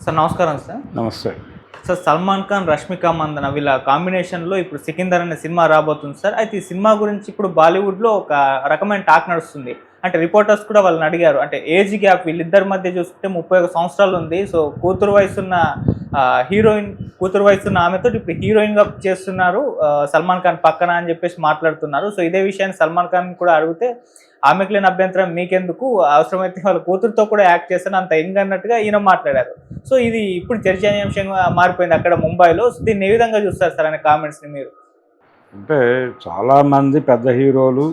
Sir నమస్కారం sir. నమస్తే. Sir 'Salman Khan', 'Rashmika Mandanna' వీళ్ళ కాంబినేషన్‌లో ఇప్పుడు 'సికిందర్' అనే సినిమా రాబోతుంది సార్. అయితే ఈ సినిమా గురించి ఇప్పుడు బాలీవుడ్‌లో ఒక రకమైన టాక్ నడుస్తుంది. అంటే రిపోర్టర్స్ కూడా వాళ్ళని అడిగారు. అంటే ఏజ్ గ్యాప్ వీళ్ళిద్దరి మధ్య చూసుకుంటే 31 సంవత్సరాలు ఉంది. సో కూతురు వయసున్న హీరోయిన్ కూతురు వయసున్న ఆమెతోటి ఇప్పుడు హీరోయిన్‌గా చేస్తున్నారు 'సల్మాన్ ఖాన్' పక్కన అని చెప్పేసి మాట్లాడుతున్నారు. సో ఇదే విషయాన్ని 'సల్మాన్ ఖాన్' కూడా అడిగితే ఆమెకు లేని అభ్యంతరం మీకెందుకు, అవసరమైతే వాళ్ళ కూతురుతో కూడా యాక్ట్ చేస్తాను అంత యంగ్ అన్నట్టుగా ఈయన మాట్లాడారు. సో ఇది ఇప్పుడు చర్చనీయాంశంగా మారిపోయింది అక్కడ ముంబైలో. దీన్ని ఏ విధంగా చూస్తారు సార్ అనే కామెంట్స్‌ని మీరు? అంటే చాలామంది పెద్ద హీరోలు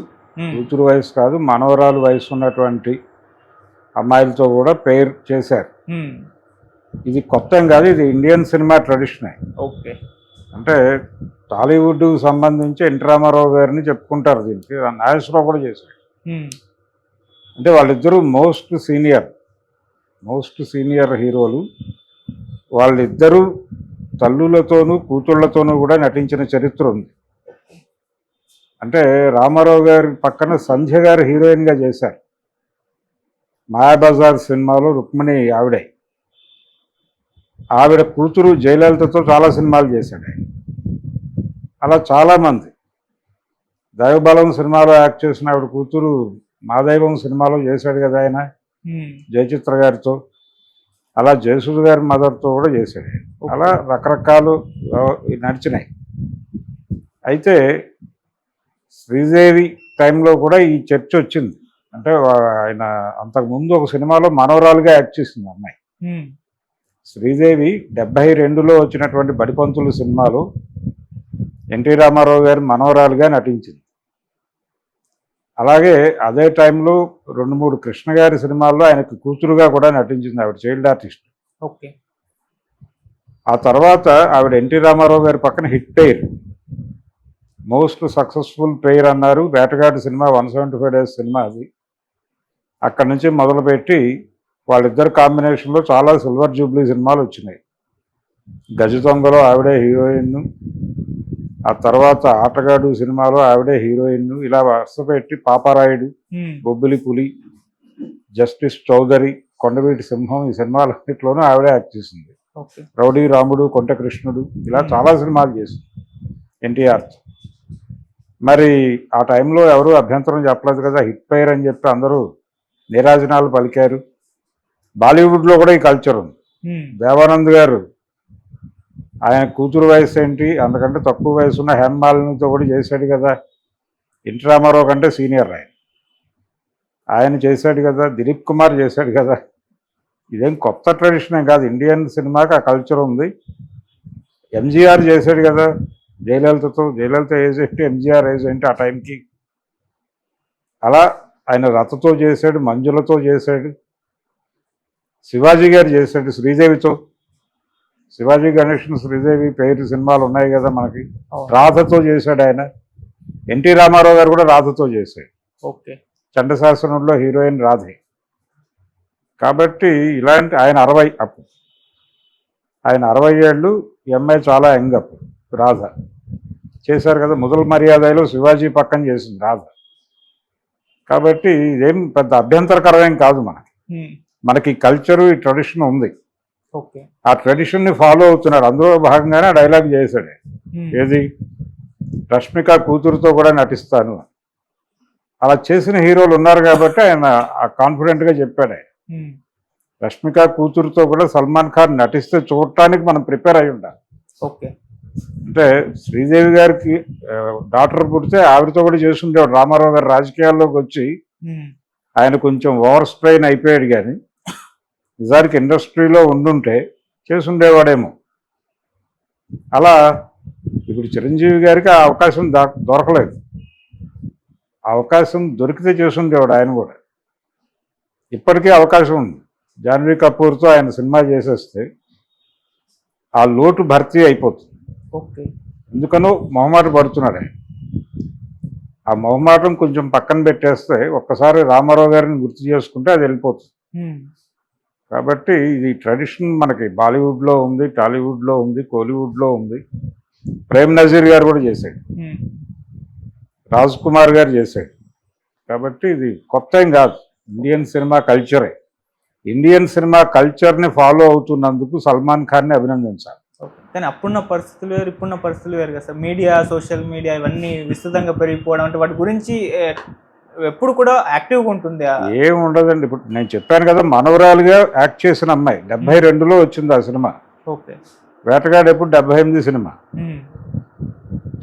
కూతురు వయసు కాదు, మనవరాలు వయసు ఉన్నటువంటి అమ్మాయిలతో కూడా పెయిర్ చేశారు. ఇది కొత్త ఏం కాదు, ఇది ఇండియన్ సినిమా ట్రెడిషనే. ఓకే. అంటే టాలీవుడ్కు సంబంధించి ఎన్టీ రామారావు గారిని చెప్పుకుంటారు, దీనికి నాగేశ్వరరావు కూడా చేశారు. అంటే వాళ్ళిద్దరూ మోస్ట్ సీనియర్ హీరోలు. వాళ్ళిద్దరూ తల్లులతోనూ కూతుళ్లతోనూ కూడా నటించిన చరిత్ర ఉంది. అంటే రామారావు గారి పక్కన సంధ్య గారు హీరోయిన్గా చేశారు. మాయాబజార్ సినిమాలో రుక్మిణి ఆవిడ కూతురు జయలలితతో చాలా సినిమాలు చేశాడు. అలా చాలామంది, దైవబలం సినిమాలో యాక్ట్ చేసిన ఆవిడ కూతురు మాదైవం సినిమాలో చేశాడు కదా ఆయన, జయచిత్ర గారితో. అలా జయసూద్ గారి మదర్తో కూడా చేశాడు. అలా రకరకాలు నడిచినాయి. అయితే శ్రీదేవి టైంలో కూడా ఈ చర్చ వచ్చింది. అంటే ఆయన అంతకుముందు ఒక సినిమాలో మనవరాలుగా యాక్ట్ చేసింది అమ్మాయి. శ్రీదేవి 72లో వచ్చినటువంటి బడిపంతులు సినిమాలో ఎన్టీ రామారావు గారి మనవరాలుగా నటించింది. అలాగే అదే టైంలో 2-3 కృష్ణ గారి సినిమాల్లో ఆయనకు కూతురుగా కూడా నటించింది ఆవిడ, చైల్డ్ ఆర్టిస్ట్. ఓకే. ఆ తర్వాత ఆవిడ ఎన్టీ రామారావు గారి పక్కన hit pair, most successful pair అన్నారు. వేటగాడు సినిమా 175 days సినిమా అది. అక్కడి నుంచి మొదలుపెట్టి వాళ్ళిద్దరు కాంబినేషన్లో చాలా సిల్వర్ జూబ్లీ సినిమాలు వచ్చినాయి. గజ దొంగలో ఆవిడే హీరోయిన్, ఆ తర్వాత ఆటగాడు సినిమాలో ఆవిడే హీరోయిన్. ఇలా వరుస పెట్టి పాపారాయుడు, బొబ్బిలి పులి, జస్టిస్ చౌదరి, కొండవీటి సింహం, ఈ సినిమాలన్నింటిలోనూ ఆవిడే యాక్ట్ చేసింది. రౌడీ రాముడు, కొంట కృష్ణుడు, ఇలా చాలా సినిమాలు చేసింది ఎన్టీఆర్. మరి ఆ టైంలో ఎవరు అభ్యంతరం చెప్పలేదు కదా, హిట్ పెయిర్ అని చెప్పి అందరూ నీరాజనాలు పలికారు. బాలీవుడ్లో కూడా ఈ కల్చర్ ఉంది. దేవానంద్ గారు ఆయన కూతురు వయసు ఏంటి, అందుకంటే తక్కువ వయసు ఉన్న హేమమాలినితో కూడా చేశాడు కదా. ఎన్టీ రామారావు కంటే సీనియర్ ఆయన చేశాడు కదా. దిలీప్ కుమార్ చేశాడు కదా. ఇదేం కొత్త ట్రెడిషన్ ఏం కాదు, ఇండియన్ సినిమాకి ఆ కల్చర్ ఉంది. ఎంజీఆర్ చేశాడు కదా జయలలిత ఏజ్ ఏంటి, ఎంజీఆర్ ఏజ్ ఏంటి ఆ టైంకి. అలా ఆయన రథతో చేశాడు, మంజులతో చేశాడు, శివాజీ గారు చేశాడు శ్రీదేవితో. శివాజీ గణేషన్ శ్రీదేవి పేరు సినిమాలు ఉన్నాయి కదా మనకి. రాధతో చేశాడు ఆయన. ఎన్టీ రామారావు గారు కూడా రాధతో చేశాడు. ఓకే. చండశాసనంలో హీరోయిన్ రాధే. కాబట్టి ఇలాంటి ఆయన 60 అప్పుడు, ఆయన 60 ఏళ్ళు, ఈ అమ్మాయి చాలా యంగ్ అప్పుడు రాధ చేశారు కదా. ముదల్ మర్యాదలో శివాజీ పక్కన చేసింది రాధ. కాబట్టి ఇదేం పెద్ద అభ్యంతరకరమేం కాదు. మనకి కల్చరు, ఈ ట్రెడిషన్ ఉంది. ఆ ట్రెడిషన్ని ఫాలో అవుతున్నాడు. అందులో భాగంగానే డైలాగ్ చేశాడు. ఏది, రష్మిక కూతురుతో కూడా నటిస్తాను. అలా చేసిన హీరోలు ఉన్నారు కాబట్టి ఆయన కాన్ఫిడెంట్గా చెప్పాడు. రష్మిక కూతురుతో కూడా సల్మాన్ ఖాన్ నటిస్తే చూడటానికి మనం ప్రిపేర్ అయి ఉండాలి. ఓకే. అంటే శ్రీదేవి గారికి డాక్టర్ పుడితే ఆవిడతో కూడా చేస్తుండేవాడు. రామారావు గారు రాజకీయాల్లోకి వచ్చి ఆయన కొంచెం ఓవర్ స్ట్రెయిన్ అయిపోయాడు, కానీ నిజానికి ఇండస్ట్రీలో ఉండుంటే చేసుండేవాడేమో. అలా ఇప్పుడు చిరంజీవి గారికి ఆ అవకాశం దొరకలేదు. ఆ అవకాశం దొరికితే చేసుండేవాడు ఆయన కూడా. ఇప్పటికీ అవకాశం ఉంది. జాన్వీ కపూర్తో ఆయన సినిమా చేసేస్తే ఆ లోటు భర్తీ అయిపోతుంది. ఓకే. ఎందుకనో మొహమాట పడుతున్నాడు ఆయన. ఆ మొహమాటం కొంచెం పక్కన పెట్టేస్తే ఒక్కసారి రామారావు గారిని గుర్తు చేసుకుంటే అది వెళ్ళిపోతుంది. కాబట్టి ఇది ట్రెడిషన్ మనకి బాలీవుడ్లో ఉంది, టాలీవుడ్లో ఉంది, కోలీవుడ్లో ఉంది. ప్రేమ్ నజీర్ గారు కూడా చేశాడు, రాజ్ కుమార్ గారు చేశాడు. కాబట్టి ఇది కొత్త ఏం కాదు, ఇండియన్ సినిమా కల్చరే. ఇండియన్ సినిమా కల్చర్ని ఫాలో అవుతున్నందుకు సల్మాన్ ఖాన్ని అభినందించాలి. ఓకే. కానీ అప్పుడున్న పరిస్థితులు వేరు, ఇప్పుడున్న పరిస్థితులు వేరు కదా సార్. మీడియా, సోషల్ మీడియా ఇవన్నీ విస్తృతంగా పెరిగిపోవడం అంటే వాటి గురించి ఎప్పుడు కూడా యాక్టివ్గా ఉంటుంది. ఏం ఉండదండి. ఇప్పుడు నేను చెప్పాను కదా, మనవరాలుగా యాక్ట్ చేసిన అమ్మాయి 72లో వచ్చింది ఆ సినిమా. ఓకే. వేటగాడు ఎప్పుడు 78 సినిమా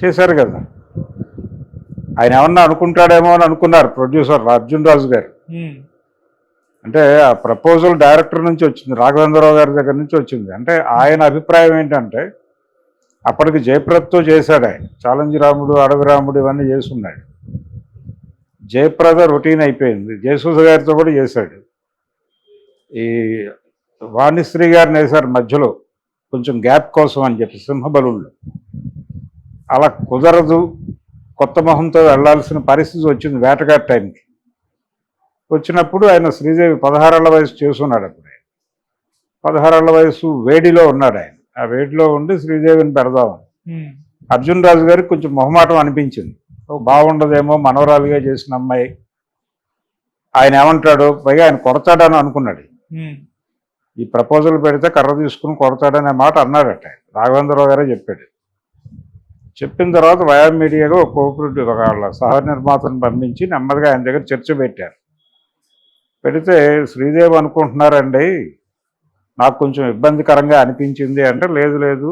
చేశారు కదా. ఆయన ఏమన్నా అనుకుంటాడేమో అని అనుకున్నారు ప్రొడ్యూసర్ అర్జున్ రాజు గారు. అంటే ఆ ప్రపోజల్ డైరెక్టర్ నుంచి వచ్చింది, రాఘవేంద్రరావు గారి దగ్గర నుంచి వచ్చింది. అంటే ఆయన అభిప్రాయం ఏంటంటే, అప్పటికి జయప్రదతో చేశాడు ఆయన. ఛాలెంజ్ రాముడు, అడవి రాముడు ఇవన్నీ చేస్తున్నాడు. జయప్రద రొటీన్ అయిపోయింది. జయసూద గారితో కూడా చేశాడు. ఈ వాణిశ్రీ గారిని వేశారు మధ్యలో కొంచెం గ్యాప్ కోసం అని చెప్పి సింహబలుల్లో. అలా కుదరదు, కొత్త మొహంతో వెళ్లాల్సిన పరిస్థితి వచ్చింది వేటగాడి టైంకి. వచ్చినప్పుడు ఆయన శ్రీదేవి 16 ఏళ్ల వయసు చేస్తున్నాడు. అప్పుడు 16 ఏళ్ల వయసు వేడిలో ఉన్నాడు ఆయన. ఆ వేడిలో ఉండి శ్రీదేవిని పెడదామని అర్జున్ రాజు గారికి కొంచెం మొహమాటం అనిపించింది. బాగుండదేమో మనవరాలుగా చేసిన అమ్మాయి, ఆయన ఏమంటాడు, పైగా ఆయన కొడతాడని అనుకున్నాడు. ఈ ప్రపోజల్ పెడితే కర్ర తీసుకుని కొడతాడనే మాట అన్నాడట. రాఘవేంద్రరావు గారే చెప్పాడు. చెప్పిన తర్వాత వయా మీడియాగా ఒక కోఆపరేటివ్ వాళ్ళ సహ నిర్మాతను పంపించి నెమ్మదిగా ఆయన దగ్గర చర్చ పెట్టారు. పెడితే శ్రీదేవి అనుకుంటున్నారండి, నాకు కొంచెం ఇబ్బందికరంగా అనిపించింది అంటే, లేదు లేదు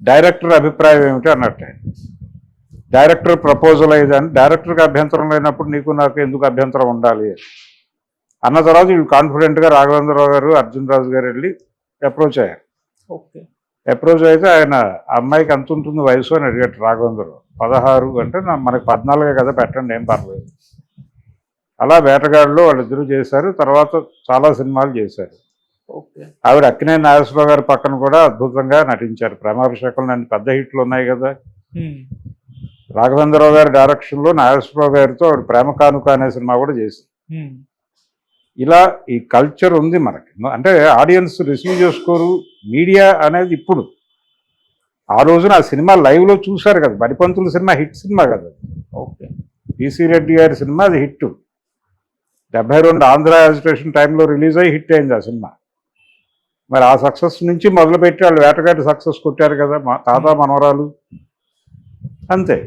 డైరెక్టర్ అభిప్రాయం ఏమిటి అన్నట్టు. డైరెక్టర్ ప్రపోజల్ అయ్యేదని, డైరెక్టర్కి అభ్యంతరం లేనప్పుడు నీకు నాకు ఎందుకు అభ్యంతరం ఉండాలి అన్న తర్వాత వీళ్ళు కాన్ఫిడెంట్గా రాఘవేంద్రరావు గారు, అర్జున్ రాజు గారు వెళ్ళి అప్రోచ్ అయ్యారు. ఓకే. అప్రోచ్ అయితే ఆయన అమ్మాయికి ఎంత ఉంటుంది వయసు అని అడిగాడు రాఘవేంద్రరావు. 16 అంటే మనకి 14 కదా, పెట్టండి ఏం పర్లేదు. అలా వేటగాడులో వాళ్ళిద్దరూ చేశారు. తర్వాత చాలా సినిమాలు చేశారు. ఆవిడ అక్కినేని నాగేశ్వరరావు గారి పక్కన కూడా అద్భుతంగా నటించారు. ప్రేమాభిషేకం లాంటి పెద్ద హిట్లు ఉన్నాయి కదా. రాఘవేంద్రరావు గారి డైరెక్షన్లో నాగేశ్వరరావు గారితో ఆవిడ ప్రేమ కానుక అనే సినిమా కూడా చేసింది. ఇలా ఈ కల్చర్ ఉంది మనకి. అంటే ఆడియన్స్ రిసీవ్ చేసుకోరు. మీడియా అనేది ఇప్పుడు, ఆ రోజున ఆ సినిమా లైవ్లో చూశారు కదా. బడిపంతుల సినిమా హిట్ సినిమా కదా. ఓకే. పిసి రెడ్డి గారి సినిమా అది హిట్. 72 ఆంధ్ర యాజిటేషన్ టైంలో రిలీజ్ అయ్యి హిట్ అయింది ఆ సినిమా. మరి ఆ సక్సెస్ నుంచి మొదలుపెట్టి వాళ్ళు వేటగాడి సక్సెస్ కొట్టారు కదా, మా తాత మనవరాలు అంతే.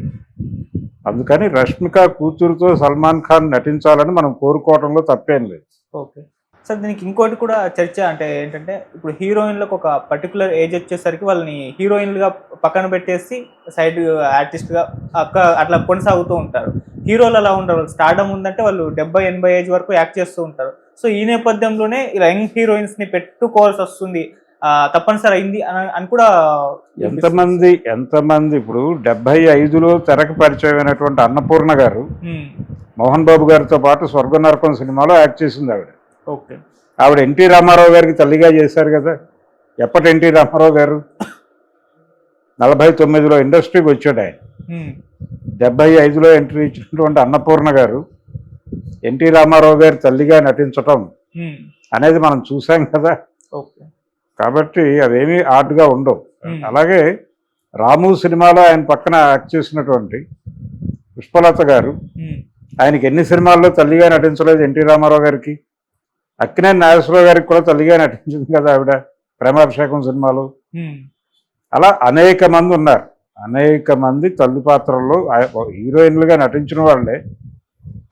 అందుకని రష్మిక కూతురుతో సల్మాన్ ఖాన్ నటించాలని మనం కోరుకోవడంలో తప్పేం లేదు. Okay sir. దీనికి ఇంకోటి కూడా చర్చ అంటే ఏంటంటే, ఇప్పుడు హీరోయిన్లకు ఒక పర్టికులర్ ఏజ్ వచ్చేసరికి వాళ్ళని హీరోయిన్లుగా పక్కన పెట్టేసి సైడ్ ఆర్టిస్ట్గా అట్లా కొనసాగుతూ ఉంటారు. హీరోలు అలా ఉండరు. స్టార్డమ్ ఉందంటే వాళ్ళు 70-80 ఏజ్ వరకు యాక్ట్ చేస్తూ ఉంటారు. సో ఈ నేపథ్యంలోనే ఇలా యంగ్ హీరోయిన్స్ని పెట్టుకోవాల్సి వస్తుంది, తప్పనిసరి అయింది అని కూడా. ఎంతమంది ఇప్పుడు 75లో తెరకు పరిచయమైనటువంటి అన్నపూర్ణ గారు మోహన్ బాబు గారితో పాటు స్వర్గ నరకం సినిమాలో యాక్ట్ చేసింది ఆవిడ. ఓకే. ఆవిడ ఎన్టీ రామారావు గారికి తల్లిగా చేశారు కదా. ఎప్పటి ఎన్టీ రామారావు గారు 49లో ఇండస్ట్రీకి వచ్చాడు ఆయన. 75లో ఎంట్రీ ఇచ్చినటువంటి అన్నపూర్ణ గారు ఎన్టీ రామారావు గారి తల్లిగా నటించటం అనేది మనం చూసాం కదా. కాబట్టి అవేమీ ఆర్ట్గా ఉండవు. అలాగే రాము సినిమాలో ఆయన పక్కన యాక్ట్ చేసినటువంటి పుష్పలత గారు, ఆయనకి ఎన్ని సినిమాల్లో తల్లిగా నటించలేదు ఎన్టీ రామారావు గారికి. అక్కినేని నాగేశ్వరరావు గారికి కూడా తల్లిగా నటించింది కదా ఆవిడ ప్రేమాభిషేకం సినిమాలో. అలా అనేక మంది ఉన్నారు. అనేక మంది తల్లి పాత్రల్లో హీరోయిన్లుగా నటించిన వాళ్ళే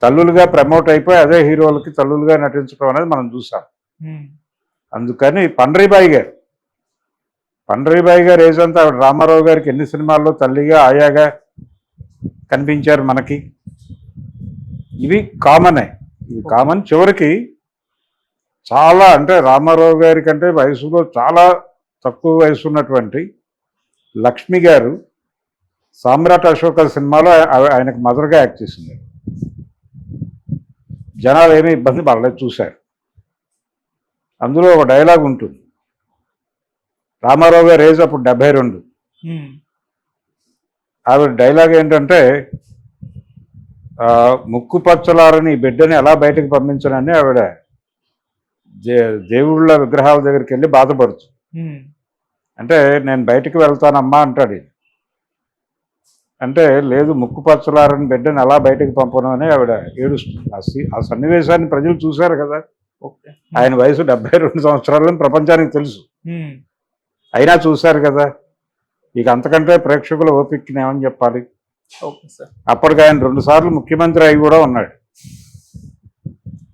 తల్లులుగా ప్రమోట్ అయిపోయి అదే హీరోలకి తల్లులుగా నటించడం అనేది మనం చూసాం. అందుకని పండ్రీబాయి గారు ఏజ్ అంతా ఆవిడ రామారావు గారికి ఎన్ని సినిమాల్లో తల్లిగా ఆయాగా కనిపించారు మనకి. ఇవి కామనే. ఇవి కామన్. చివరికి చాలా అంటే రామారావు గారి కంటే వయసులో చాలా తక్కువ వయసు ఉన్నటువంటి లక్ష్మి గారు సామ్రాట్ అశోక సినిమాలో ఆయనకు మదర్గా యాక్ట్ చేసింది. జనాలు ఏమీ ఇబ్బంది పడలేదు, చూశారు. అందులో ఒక డైలాగ్ ఉంటుంది. రామారావు గారు ఏజ్ అప్పుడు 72. ఆవిడ డైలాగ్ ఏంటంటే, ముక్కు పచ్చలారని ఈ బిడ్డని ఎలా బయటకు పంపించనని ఆవిడ దేవుళ్ళ విగ్రహాల దగ్గరికి వెళ్ళి బాధపడుతుంది. అంటే నేను బయటికి వెళ్తానమ్మా అంటాడు. అంటే లేదు, ముక్కు పచ్చలారని బిడ్డని ఎలా బయటకు పంపను అని ఆవిడ ఏడుస్తుంది. ఆ సన్నివేశాన్ని ప్రజలు చూశారు కదా. ఓకే. ఆయన వయసు 72 సంవత్సరాలని ప్రపంచానికి తెలుసు. ఉమ్. అయినా చూశారు కదా. ఇక అంతకంటే ప్రేక్షకుల ఓపికని ఏమని చెప్పాలి. Okay sir. అప్పటికి ఆయన 2 సార్లు ముఖ్యమంత్రి అయి కూడా ఉన్నాడు.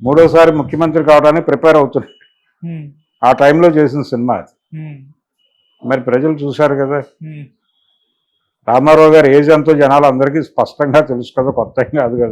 3వసారి ముఖ్యమంత్రి కావడానికి ప్రిపేర్ అవుతున్నాడు. ఉమ్. ఆ టైంలో చేసిన సినిమా అది. ఉమ్. మరి ప్రజలు చూశారు కదా. ఉమ్. రామారావు గారి ఏజ్ ఎంతో జనాలు అందరికీ స్పష్టంగా తెలుసు కదా, కొత్త ఏం కాదు కదా.